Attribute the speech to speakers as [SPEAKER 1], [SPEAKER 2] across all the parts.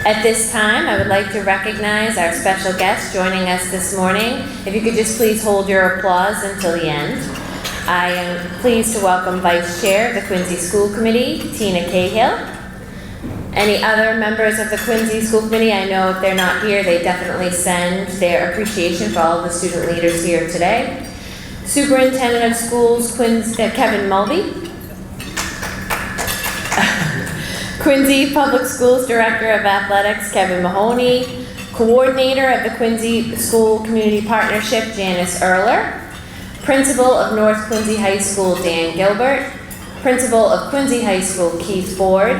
[SPEAKER 1] At this time, I would like to recognize our special guest joining us this morning. If you could just please hold your applause until the end. I am pleased to welcome Vice Chair of the Quincy School Committee, Tina Cahill. Any other members of the Quincy School Committee? I know if they're not here, they definitely send their appreciation for all of the student leaders here today. Superintendent of Schools, Kevin Mulvey. Quincy Public Schools Director of Athletics, Kevin Mahoney. Coordinator of the Quincy School Community Partnership, Janice Erler. Principal of North Quincy High School, Dan Gilbert. Principal of Quincy High School, Keith Ford.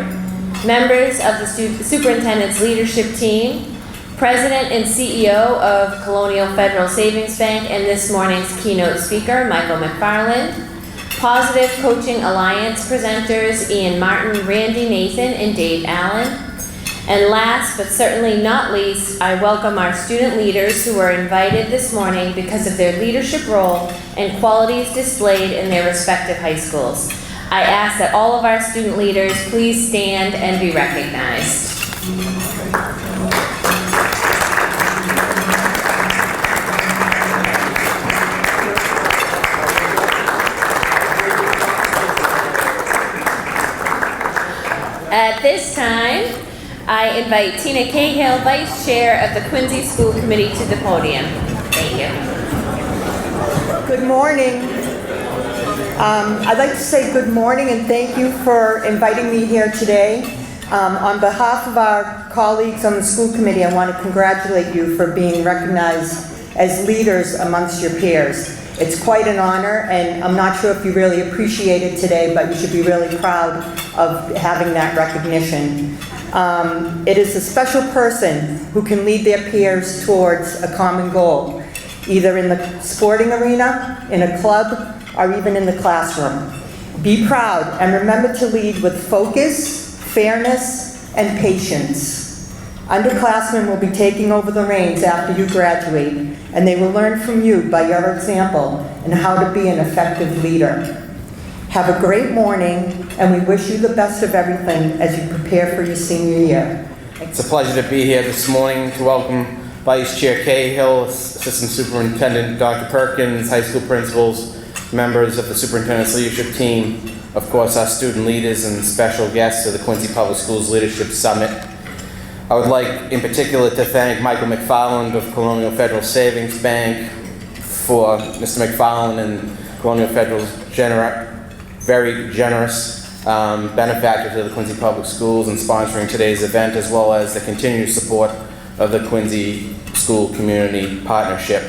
[SPEAKER 1] Members of the Superintendent's Leadership Team. President and CEO of Colonial Federal Savings Bank and this morning's keynote speaker, Michael McFarland. Positive Coaching Alliance presenters, Ian Martin, Randy Nathan, and Dave Allen. And last but certainly not least, I welcome our student leaders who were invited this morning because of their leadership role and qualities displayed in their respective high schools. I ask that all of our student leaders please stand and be recognized. At this time, I invite Tina Cahill, Vice Chair of the Quincy School Committee, to the podium. Thank you.
[SPEAKER 2] Good morning. I'd like to say good morning and thank you for inviting me here today. On behalf of our colleagues on the school committee, I want to congratulate you for being recognized as leaders amongst your peers. It's quite an honor, and I'm not sure if you really appreciate it today, but you should be really proud of having that recognition. It is a special person who can lead their peers towards a common goal, either in the sporting arena, in a club, or even in the classroom. Be proud and remember to lead with focus, fairness, and patience. Underclassmen will be taking over the reins after you graduate, and they will learn from you by your example and how to be an effective leader. Have a great morning, and we wish you the best of everything as you prepare for your senior year.
[SPEAKER 3] It's a pleasure to be here this morning to welcome Vice Chair Cahill, Assistant Superintendent Dr. Perkins, high school principals, members of the Superintendent's Leadership Team, of course our student leaders and special guests of the Quincy Public Schools Leadership Summit. I would like in particular to thank Michael McFarland of Colonial Federal Savings Bank for Mr. McFarland and Colonial Federal's very generous benefactor to the Quincy Public Schools in sponsoring today's event, as well as the continued support of the Quincy School Community Partnership.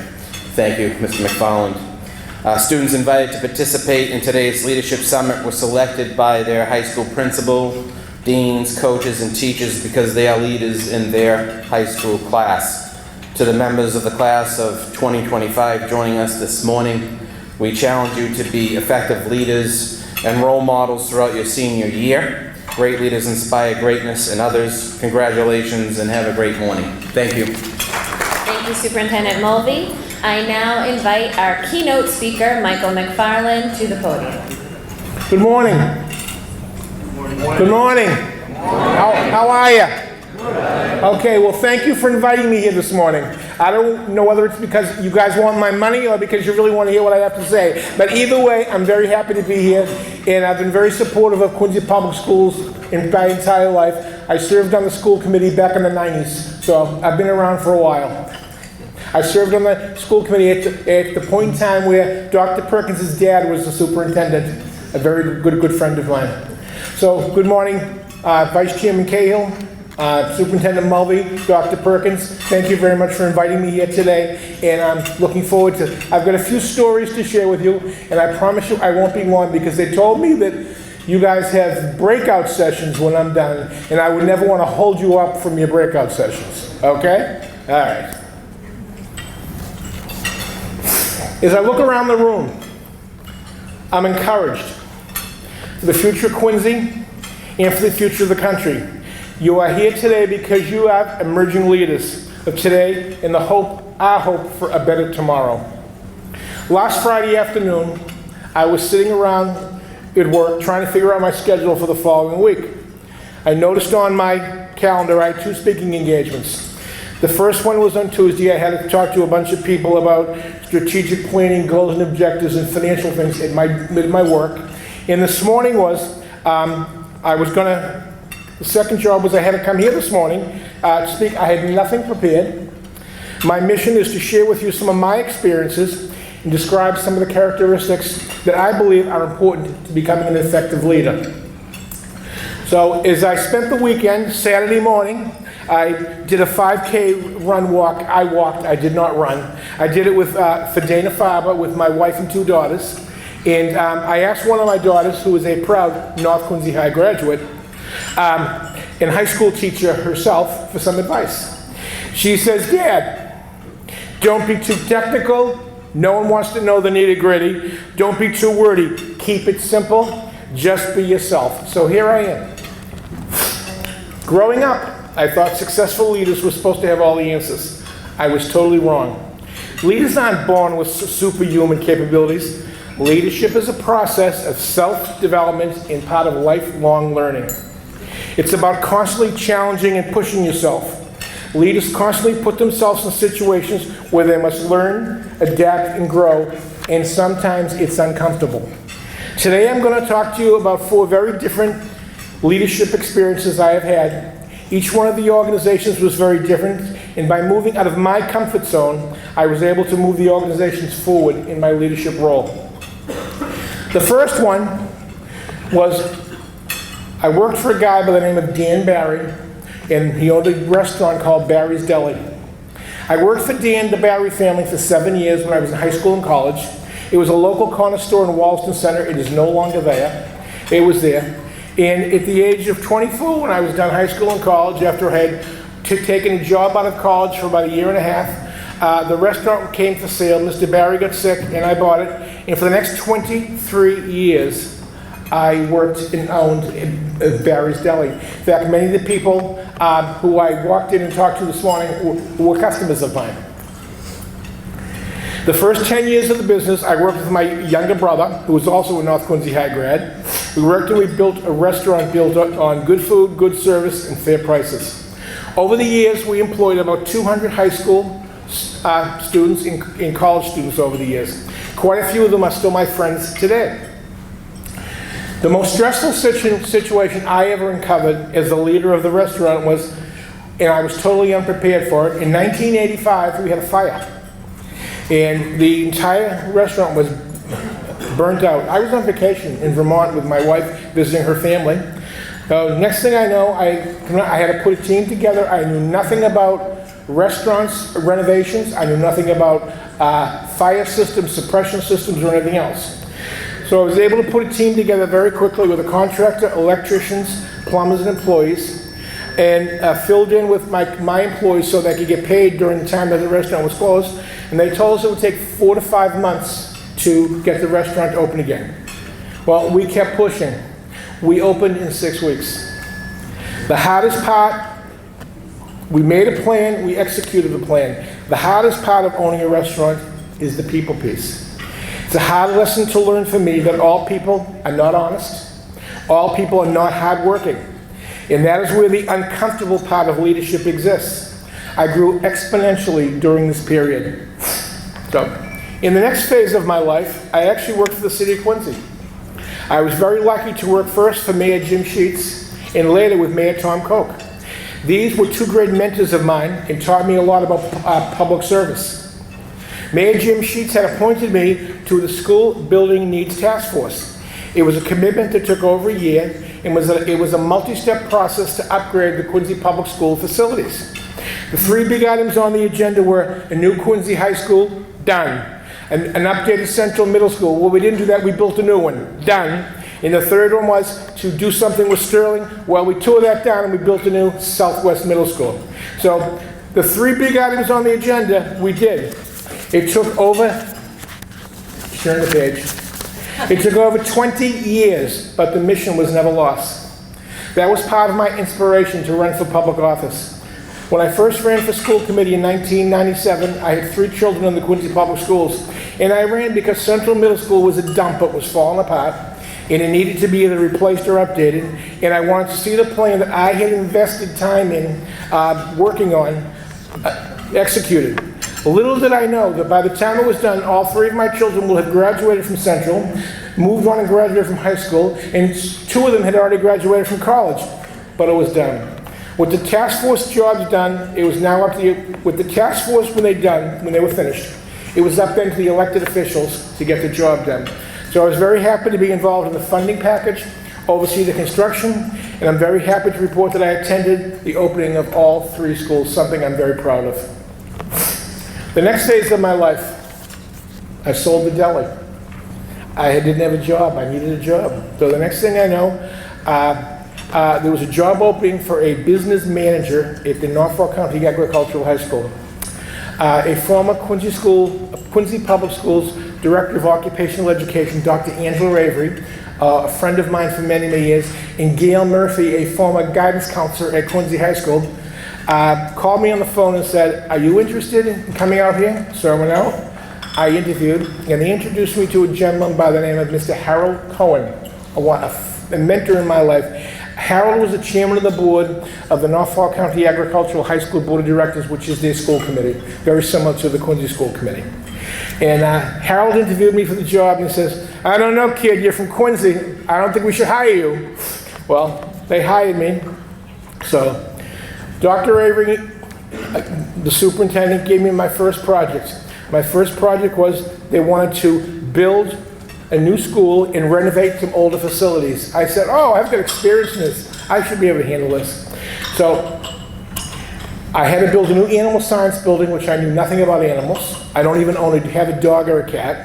[SPEAKER 3] Thank you, Mr. McFarland. Students invited to participate in today's Leadership Summit were selected by their high school principal, deans, coaches, and teachers because they are leaders in their high school class. To the members of the class of 2025 joining us this morning, we challenge you to be effective leaders and role models throughout your senior year. Great leaders inspire greatness in others. Congratulations and have a great morning. Thank you.
[SPEAKER 1] Thank you, Superintendent Mulvey. I now invite our keynote speaker, Michael McFarland, to the podium.
[SPEAKER 4] Good morning. Good morning. How are you? Okay, well, thank you for inviting me here this morning. I don't know whether it's because you guys want my money or because you really want to hear what I have to say. But either way, I'm very happy to be here, and I've been very supportive of Quincy Public Schools in my entire life. I served on the school committee back in the 90s, so I've been around for a while. I served on the school committee at the point in time where Dr. Perkins' dad was the superintendent, a very good friend of mine. So, good morning, Vice Chairman Cahill, Superintendent Mulvey, Dr. Perkins. Thank you very much for inviting me here today, and I'm looking forward to, I've got a few stories to share with you, and I promise you I won't be long because they told me that you guys have breakout sessions when I'm done, and I would never want to hold you up from your breakout sessions, okay? All right. As I look around the room, I'm encouraged for the future of Quincy and for the future of the country. You are here today because you are emerging leaders of today and our hope for a better tomorrow. Last Friday afternoon, I was sitting around at work trying to figure out my schedule for the following week. I noticed on my calendar, I had 2 speaking engagements. The first one was on Tuesday. I had to talk to a bunch of people about strategic planning, goals and objectives, and financial things in my work. And this morning was, the second job was I had to come here this morning to speak. I had nothing prepared. My mission is to share with you some of my experiences and describe some of the characteristics that I believe are important to becoming an effective leader. So as I spent the weekend, Saturday morning, I did a 5K run walk. I walked, I did not run. I did it with for Dana-Farber with my wife and 2 daughters. And I asked one of my daughters, who is a proud North Quincy High graduate, and high school teacher herself, for some advice. She says, "Dad, don't be too technical. No one wants to know the nitty-gritty. Don't be too wordy. Keep it simple. Just be yourself." So here I am. Growing up, I thought successful leaders were supposed to have all the answers. I was totally wrong. Leaders aren't born with superhuman capabilities. Leadership is a process of self-development and part of lifelong learning. It's about constantly challenging and pushing yourself. Leaders constantly put themselves in situations where they must learn, adapt, and grow, and sometimes it's uncomfortable. Today I'm going to talk to you about 4 very different leadership experiences I have had. Each one of the organizations was very different, and by moving out of my comfort zone, I was able to move the organizations forward in my leadership role. The first one was, I worked for a guy by the name of Dan Barry, and he owned a restaurant called Barry's Deli. I worked for Dan, the Barry family, for 7 years when I was in high school and college. It was a local corner store in Wallaston Center. It is no longer there. It was there. And at the age of 24, when I was done high school and college, after I had taken a job out of college for about a year and a half, the restaurant came for sale. Mr. Barry got sick, and I bought it. And for the next 23 years, I worked and owned Barry's Deli. In fact, many of the people who I walked in and talked to this morning were customers of mine. The first 10 years of the business, I worked with my younger brother, who was also a North Quincy High grad. We worked and we built a restaurant built on good food, good service, and fair prices. Over the years, we employed about 200 high school students and college students over the years. Quite a few of them are still my friends today. The most stressful situation I ever uncovered as the leader of the restaurant was, and I was totally unprepared for it, in 1985 we had a fire. And the entire restaurant was burnt out. I was on vacation in Vermont with my wife, visiting her family. Next thing I know, I had to put a team together. I knew nothing about restaurants renovations. I knew nothing about fire systems, suppression systems, or anything else. So I was able to put a team together very quickly with a contractor, electricians, plumbers, and employees, and filled in with my employees so that I could get paid during the time that the restaurant was closed. And they told us it would take 4 to 5 months to get the restaurant open again. Well, we kept pushing. We opened in 6 weeks. The hardest part, we made a plan, we executed the plan. The hardest part of owning a restaurant is the people piece. It's a hard lesson to learn for me that all people are not honest. All people are not hardworking. And that is where the uncomfortable part of leadership exists. I grew exponentially during this period. So, in the next phase of my life, I actually worked for the city of Quincy. I was very lucky to work first for Mayor Jim Sheets and later with Mayor Tom Koch. These were 2 great mentors of mine and taught me a lot about public service. Mayor Jim Sheets had appointed me to the School Building Needs Task Force. It was a commitment that took over a year, and it was a multi-step process to upgrade the Quincy Public School facilities. The 3 big items on the agenda were a new Quincy High School, done. An updated Central Middle School. Well, we didn't do that, we built a new one, done. And the third one was to do something with Sterling. Well, we tore that down and we built a new Southwest Middle School. So the 3 big items on the agenda, we did. It took over, turn the page. It took over 20 years, but the mission was never lost. That was part of my inspiration to run for public office. When I first ran for school committee in 1997, I had 3 children in the Quincy Public Schools, and I ran because Central Middle School was a dump. It was falling apart. and it needed to be either replaced or updated, and I wanted to see the plan that I had invested time in working on executed. Little did I know that by the time it was done, all 3 of my children will have graduated from Central, moved on and graduated from high school, and 2 of them had already graduated from college, but it was done. With the task force jobs done, it was now up to with the task force when they were finished, it was up then to the elected officials to get the job done. So I was very happy to be involved in the funding package, oversee the construction, and I'm very happy to report that I attended the opening of all 3 schools, something I'm very proud of. The next phase of my life, I sold the deli. I didn't have a job, I needed a job. So the next thing I know, there was a job opening for a business manager at the Norfolk County Agricultural High School. A former Quincy Public Schools Director of Occupational Education, Dr. Angela Avery, a friend of mine for many, many years, and Gail Murphy, a former guidance counselor at Quincy High School, called me on the phone and said, "Are you interested in coming out here?" So I went out, I interviewed, and they introduced me to a gentleman by the name of Mr. Harold Cohen, a mentor in my life. Harold was the chairman of the board of the Norfolk County Agricultural High School Board of Directors, which is their school committee, very similar to the Quincy School Committee. And Harold interviewed me for the job and he says, "I don't know, kid, you're from Quincy. I don't think we should hire you." Well, they hired me. So Dr. Avery, the superintendent, gave me my first project. My first project was they wanted to build a new school and renovate some older facilities. I said, "Oh, I've got experience in this. I should be able to handle this." So I had to build a new animal science building, which I knew nothing about animals. I don't even have a dog or a cat.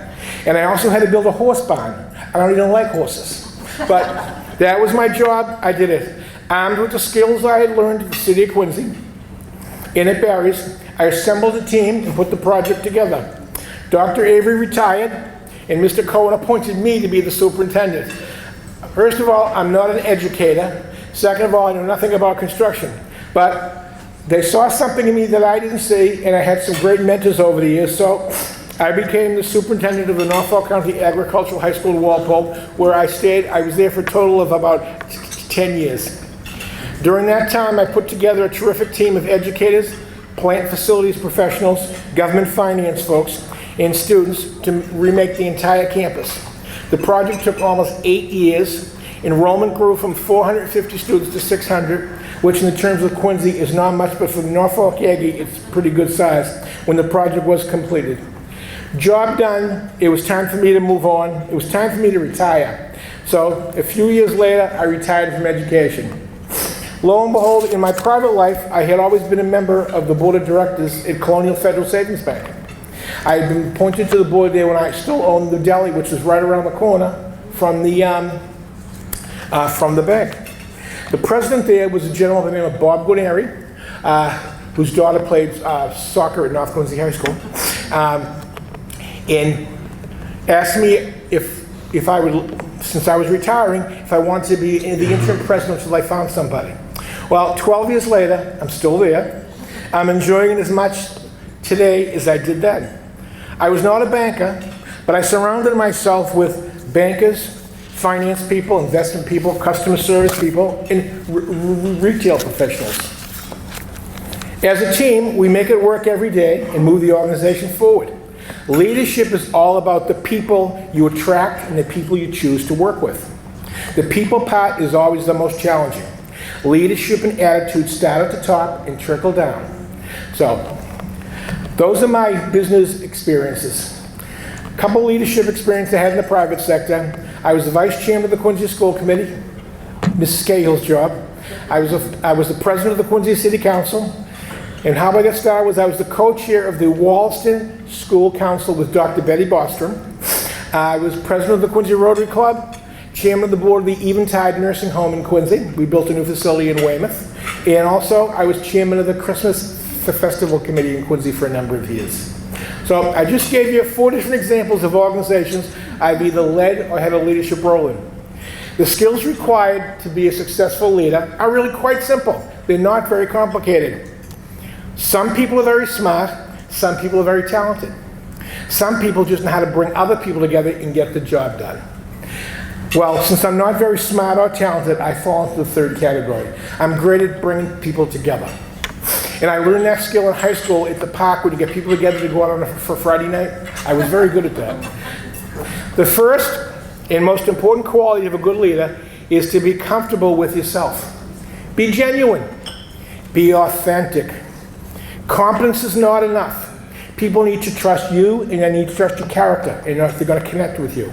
[SPEAKER 4] And I also had to build a horse barn. I don't even like horses. But that was my job. I did it. Armed with the skills I had learned at the city of Quincy and at Barry's, I assembled a team and put the project together. Dr. Avery retired, and Mr. Cohen appointed me to be the superintendent. First of all, I'm not an educator. Second of all, I know nothing about construction. But they saw something in me that I didn't see, and I had some great mentors over the years, so I became the superintendent of the Norfolk County Agricultural High School in Walpole, where I stayed. I was there for a total of about 10 years. During that time, I put together a terrific team of educators, plant facilities professionals, government finance folks, and students to remake the entire campus. The project took almost 8 years. Enrollment grew from 450 students to 600, which in the terms of Quincy is not much, but for the Norfolk Aggie, it's pretty good size when the project was completed. Job done, it was time for me to move on. It was time for me to retire. So a few years later, I retired from education. Lo and behold, in my private life, I had always been a member of the board of directors at Colonial Federal Savings Bank. I had been appointed to the board there when I still owned the deli, which was right around the corner from the bank. The president there was a gentleman by the name of Bob Guarneri, whose daughter played soccer at North Quincy High School, and asked me if I would, since I was retiring, if I wanted to be the interim president until I found somebody. Well, 12 years later, I'm still there. I'm enjoying it as much today as I did then. I was not a banker, but I surrounded myself with bankers, finance people, investment people, customer service people, and retail professionals. As a team, we make it work every day and move the organization forward. Leadership is all about the people you attract and the people you choose to work with. The people part is always the most challenging. Leadership and attitude start at the top and trickle down. So, those are my business experiences. A couple leadership experiences I had in the private sector. I was the vice chairman of the Quincy School Committee, Mrs. Cahill's job. I was the president of the Quincy City Council. And how I got started was I was the co-chair of the Wallaston School Council with Dr. Betty Bostrom. I was president of the Quincy Rotary Club, chairman of the board of the Eventide Nursing Home in Quincy. We built a new facility in Weymouth. And also, I was chairman of the Christmas Festival Committee in Quincy for a number of years. So I just gave you 4 different examples of organizations I've either led or had a leadership role in. The skills required to be a successful leader are really quite simple. They're not very complicated. Some people are very smart, some people are very talented. Some people just know how to bring other people together and get the job done. Well, since I'm not very smart or talented, I fall into the third category. I'm great at bringing people together. And I learned that skill in high school at the park when you get people together to go out for Friday night. I was very good at that. The first and most important quality of a good leader is to be comfortable with yourself. Be genuine. Be authentic. Competence is not enough. People need to trust you, and they need to trust your character if they're going to connect with you.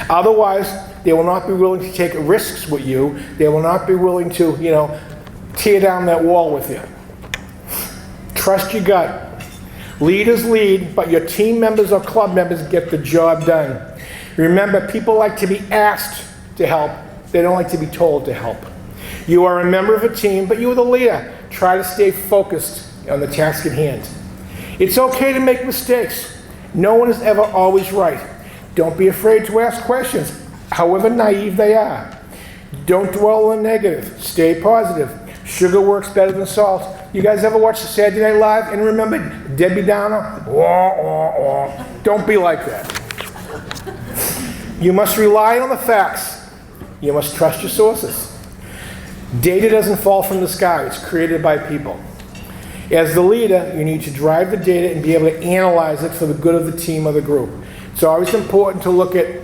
[SPEAKER 4] Otherwise, they will not be willing to take risks with you. They will not be willing to, tear down that wall with you. Trust your gut. Leaders lead, but your team members or club members get the job done. Remember, people like to be asked to help. They don't like to be told to help. You are a member of a team, but you are the leader. Try to stay focused on the task at hand. It's okay to make mistakes. No one is ever always right. Don't be afraid to ask questions, however naive they are. Don't dwell on the negative. Stay positive. Sugar works better than salt. You guys ever watch Saturday Night Live and remember Debbie Downer? Don't be like that. You must rely on the facts. You must trust your sources. Data doesn't fall from the sky. It's created by people. As the leader, you need to drive the data and be able to analyze it for the good of the team or the group. It's always important to look at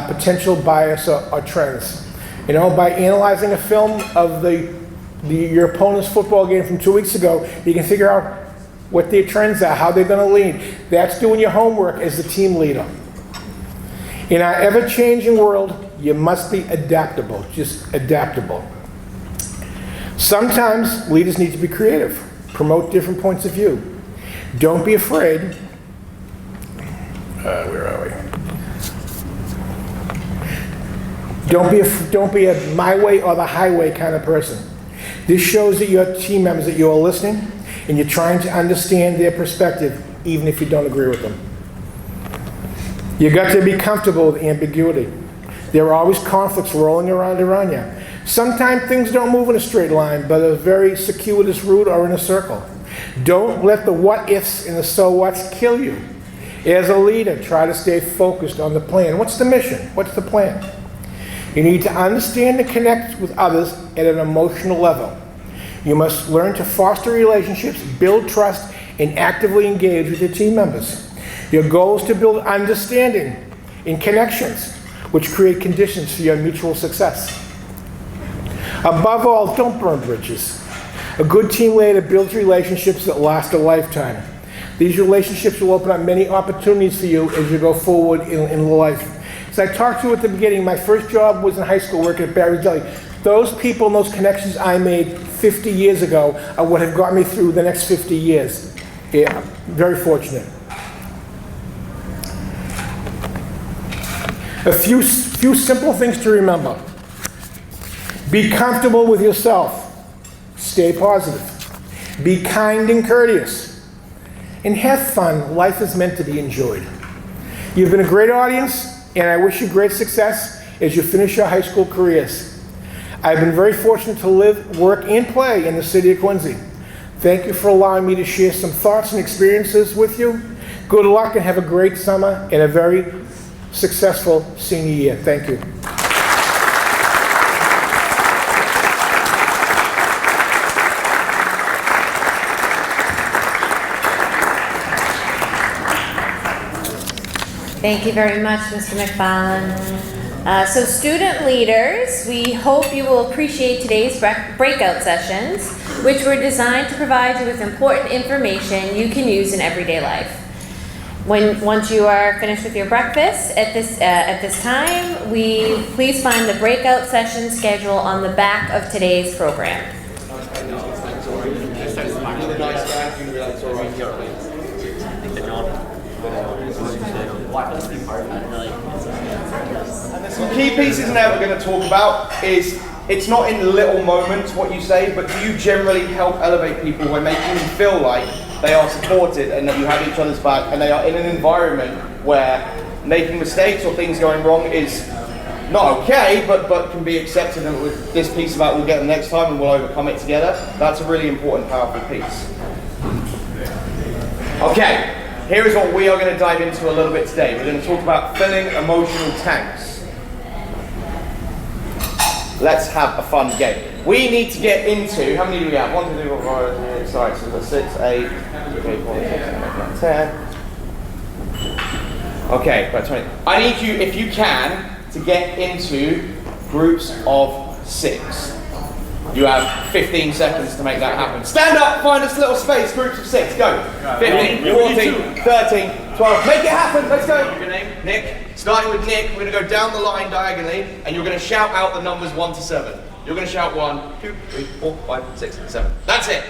[SPEAKER 4] potential bias or trends. By analyzing a film of your opponent's football game from 2 weeks ago, you can figure out what their trends are, how they're going to lead. That's doing your homework as the team leader. In our ever-changing world, you must be adaptable, just adaptable. Sometimes leaders need to be creative, promote different points of view. Don't be afraid. Where are we? Don't be a my way or the highway kind of person. This shows that your team members that you are listening and you're trying to understand their perspective, even if you don't agree with them. You got to be comfortable with ambiguity. There are always conflicts rolling around you. Sometimes things don't move in a straight line, but a very circuitous route or in a circle. Don't let the what ifs and the so whats kill you. As a leader, try to stay focused on the plan. What's the mission? What's the plan? You need to understand and connect with others at an emotional level. You must learn to foster relationships, build trust, and actively engage with your team members. Your goal is to build understanding and connections, which create conditions for your mutual success. Above all, don't burn bridges. A good team leader builds relationships that last a lifetime. These relationships will open up many opportunities for you as you go forward in life. As I talked to you at the beginning, my first job was in high school working at Barry's Deli. Those people and those connections I made 50 years ago are what have got me through the next 50 years. Yeah, very fortunate. A few simple things to remember. Be comfortable with yourself. Stay positive. Be kind and courteous. And have fun. Life is meant to be enjoyed. You've been a great audience, and I wish you great success as you finish your high school careers. I've been very fortunate to live, work, and play in the city of Quincy. Thank you for allowing me to share some thoughts and experiences with you. Good luck and have a great summer and a very successful senior year. Thank you.
[SPEAKER 1] Thank you very much, Mr. McFarland. So student leaders, we hope you will appreciate today's breakout sessions, which were designed to provide you with important information you can use in everyday life. Once you are finished with your breakfast at this time, please find the breakout session schedule on the back of today's program.
[SPEAKER 5] Some key pieces in there we're going to talk about is it's not in little moments what you say, but do you generally help elevate people by making them feel like they are supported and that you have each other's back and they are in an environment where making mistakes or things going wrong is not okay, but can be accepted, and with this piece about we'll get them next time and we'll overcome it together. That's a really important, powerful piece. Okay. Here is what we are going to dive into a little bit today. We're going to talk about filling emotional tanks. let's have a fun game. We need to get into, how many do we have? 1, 2, 3, 4, 5, 6, sorry, so that's 6, 8, okay, 4, 6, 7, 8, 9, 10. Okay, about 20. I need you, if you can, to get into groups of 6. You have 15 seconds to make that happen. Stand up, find us a little space, groups of 6, go. 15, 14, 13, 12, make it happen, let's go. Your name? Nick. Starting with Nick, we're going to go down the line diagonally, and you're going to shout out the numbers 1 to 7. You're going to shout 1, 2, 3, 4, 5, 6, 7. That's it.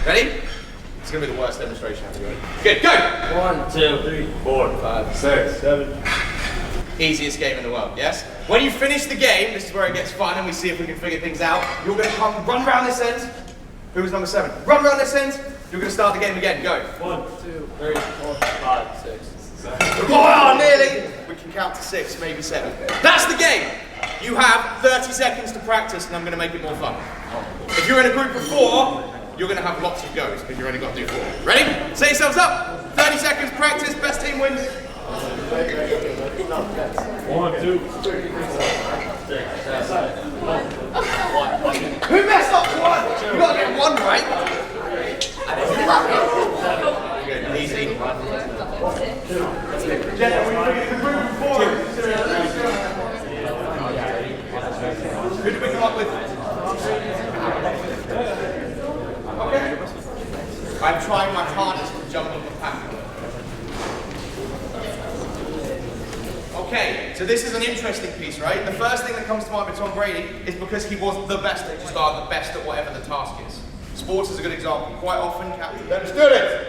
[SPEAKER 5] Ready? It's going to be the worst demonstration ever. Good, go!
[SPEAKER 6] 1, 2, 3, 4, 5, 6, 7.
[SPEAKER 5] Easiest game in the world, yes? When you finish the game, this is where it gets fun and we see if we can figure things out. You're going to come, run round this end. Who was number 7? Run round this end. You're going to start the game again, go.
[SPEAKER 6] 1, 2, 3, 4, 5, 6, 7.
[SPEAKER 5] Oh, nearly! We can count to 6, maybe 7. That's the game! You have 30 seconds to practice and I'm going to make it more fun. If you're in a group of 4, you're going to have lots of goes because you've only got to do 4. Ready? Set yourselves up! 30 seconds, practice, best team wins.
[SPEAKER 6] 1, 2, 3, 4, 6, 7, 8.
[SPEAKER 5] Who messed up 1? You got to get 1 right. Good, easy. Jenna, we figured the group of 4. Who did we come up with? Okay. I'm trying my hardest to jump on the pack. Okay, so this is an interesting piece, right? The first thing that comes to mind with Tom Brady is because he was the best at start, the best at whatever the task is. Sports is a good example. Quite often, captain.
[SPEAKER 7] Better students.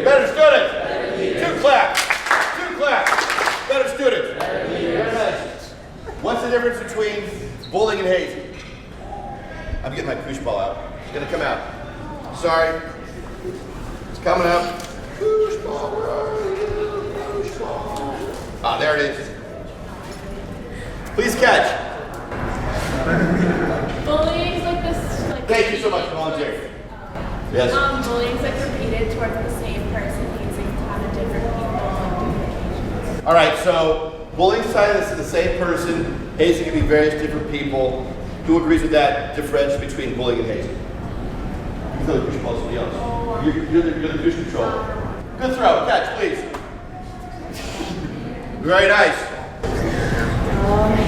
[SPEAKER 7] Better students. 2 claps. 2 claps. Better students. Very nice. What's the difference between bullying and hazing? I'm getting my koosh ball out. It's gonna come out. Sorry. It's coming out. Koosh ball, where are you? Koosh ball. Ah, there it is. Please catch.
[SPEAKER 8] Bullying's like this, like.
[SPEAKER 7] Thank you so much for volunteering. Yes.
[SPEAKER 8] Bullying's like repeated towards the same person using kind of different people on different occasions.
[SPEAKER 7] All right, so bullying silence is the same person. Hazing can be various different people. Who agrees with that differentiation between bullying and hazing? You throw the push ball to somebody else. You're the push controller. Good throw. Catch, please. Very nice.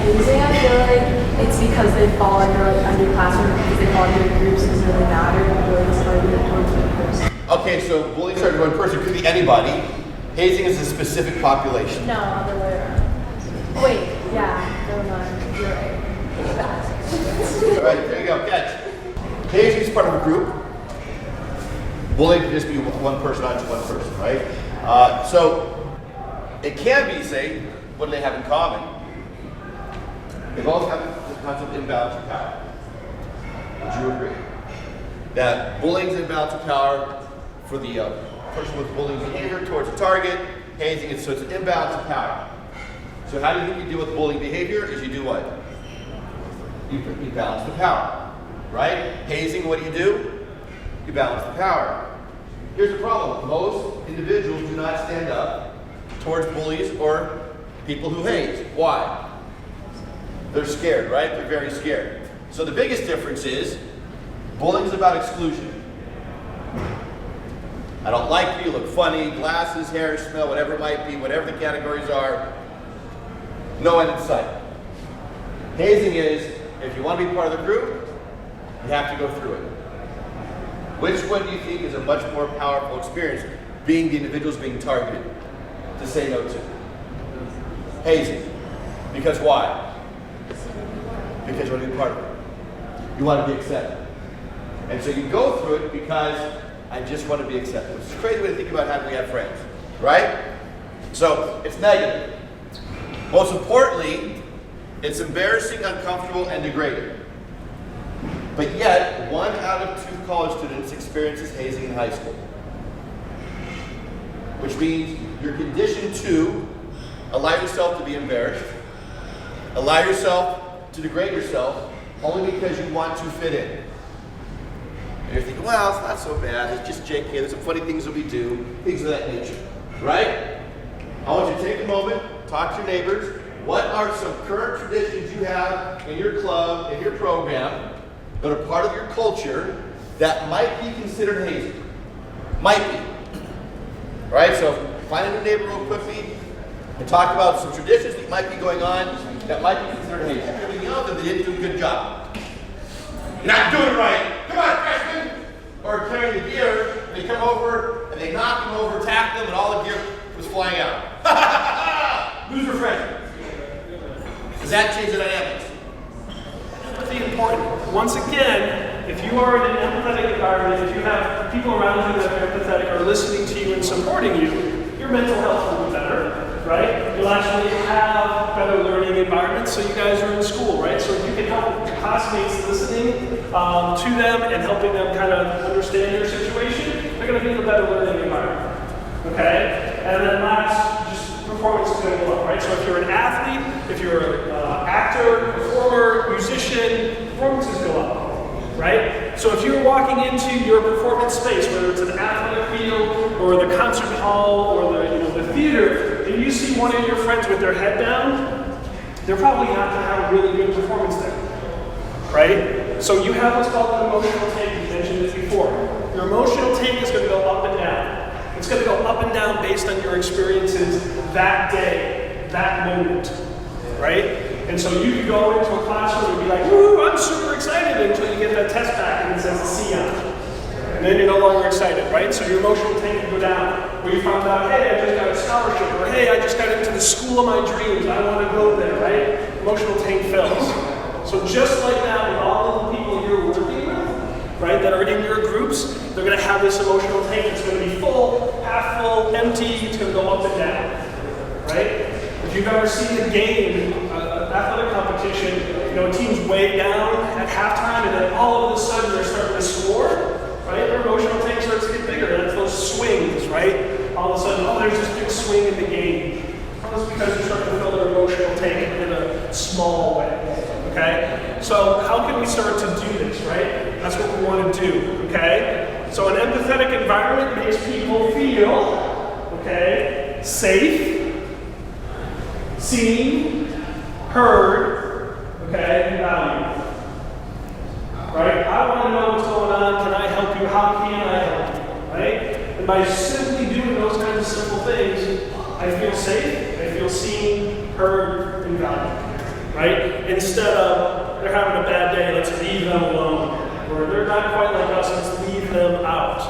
[SPEAKER 9] Hazing, I feel like it's because they fall under like underclassmen because they fall into groups. It doesn't really matter. Bullying started towards one person.
[SPEAKER 7] Okay, so bullying started with one person. It could be anybody. Hazing is a specific population.
[SPEAKER 9] No, other way around. Wait, yeah, never mind. You're right.
[SPEAKER 7] All right, there you go. Catch. Hazing is part of a group. Bullying can just be one person onto one person, right? So it can be, say, what do they have in common? They both have the concept of imbalance of power. Would you agree? That bullying is imbalance of power for the person with bullying behavior towards a target. Hazing is, so it's an imbalance of power. So how do you think you deal with bullying behavior? Is you do what? You balance the power, right? Hazing, what do? You balance the power. Here's the problem. Most individuals do not stand up towards bullies or people who haze. Why? They're scared, right? They're very scared. So the biggest difference is bullying is about exclusion. I don't like you, you look funny, glasses, hair, smell, whatever it might be, whatever the categories are, no end in sight. Hazing is, if you want to be part of the group, you have to go through it. Which one do you think is a much more powerful experience, being the individuals being targeted to say no to? Hazing. Because why? Because you want to be part of it. You want to be accepted. And so you go through it because I just want to be accepted. It's a crazy way to think about how we have friends, right? So it's negative. Most importantly, it's embarrassing, uncomfortable, and degrading. But yet, 1 out of 2 college students experiences hazing in high school. Which means you're conditioned to allow yourself to be embarrassed, allow yourself to degrade yourself, only because you want to fit in. And you're thinking, well, it's not so bad, it's just JK, there's some funny things that we do, things of that nature, right? I want you to take a moment, talk to your neighbors, what are some current traditions you have in your club, in your program, that are part of your culture that might be considered hazy? Might be. All right, so find a new neighbor real quickly and talk about some traditions that might be going on that might be considered hazy. You're going to yell at them, they didn't do a good job. You're not doing it right. Come on, freshman. Or carrying the gear, they come over and they knock them over, tap them, and all the gear was flying out. Loser freshman. Does that change the dynamics?
[SPEAKER 6] Empathy important. Once again, if you are in an empathetic environment, if you have people around you that are empathetic, are listening to you and supporting you, your mental health will be better, right? You'll actually have better learning environments, so you guys are in school, right? So if you can help your classmates listening to them and helping them kind of understand your situation, they're going to be in a better learning environment, okay? And then last, just performance is going to go up, right? So if you're an athlete, if you're an actor, performer, musician, performances go up, right? So if you're walking into your performance space, whether it's an athletic field or the concert hall or the theater, and you see one of your friends with their head down, they're probably not going to have a really good performance there, right? So you have what's called an emotional tank. You mentioned this before. Your emotional tank is going to go up and down. It's going to go up and down based on your experiences that day, that moment, right? And so you could go into a classroom and be like, woo, I'm super excited, until you get that test back and it says a C on it. And then you're no longer excited, right? So your emotional tank can go down. Where you found out, hey, I just got a scholarship, or hey, I just got into the school of my dreams, I want to go there, right? Emotional tank fills. So just like that, with all of the people you're working with, right, that are in your groups, they're going to have this emotional tank. It's going to be full, half full, empty. It's going to go up and down, right? If you've ever seen a game, an athletic competition, a team's way down at halftime, and then all of a sudden they're starting to score, right? Their emotional tank starts to get bigger. That's those swings, right? All of a sudden, oh, there's this big swing in the game. Well, that's because they're starting to fill their emotional tank in a small way. Okay? So how can we start to do this, right? That's what we want to do, okay? So an empathetic environment makes people feel, okay, safe, seen, heard, okay, and valued. Right? I want to know what's going on. Can I help you? How can I help you? Right? And by simply doing those kinds of simple things, I feel safe, I feel seen, heard, and valued. Right? Instead of, they're having a bad day, let's leave them alone. Or they're not quite like us, let's leave them out.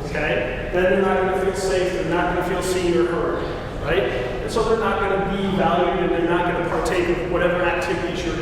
[SPEAKER 6] Okay? Then they're not going to feel safe, they're not going to feel seen or heard. Right? And so they're not going to be valued, and they're not going to partake of whatever activities you're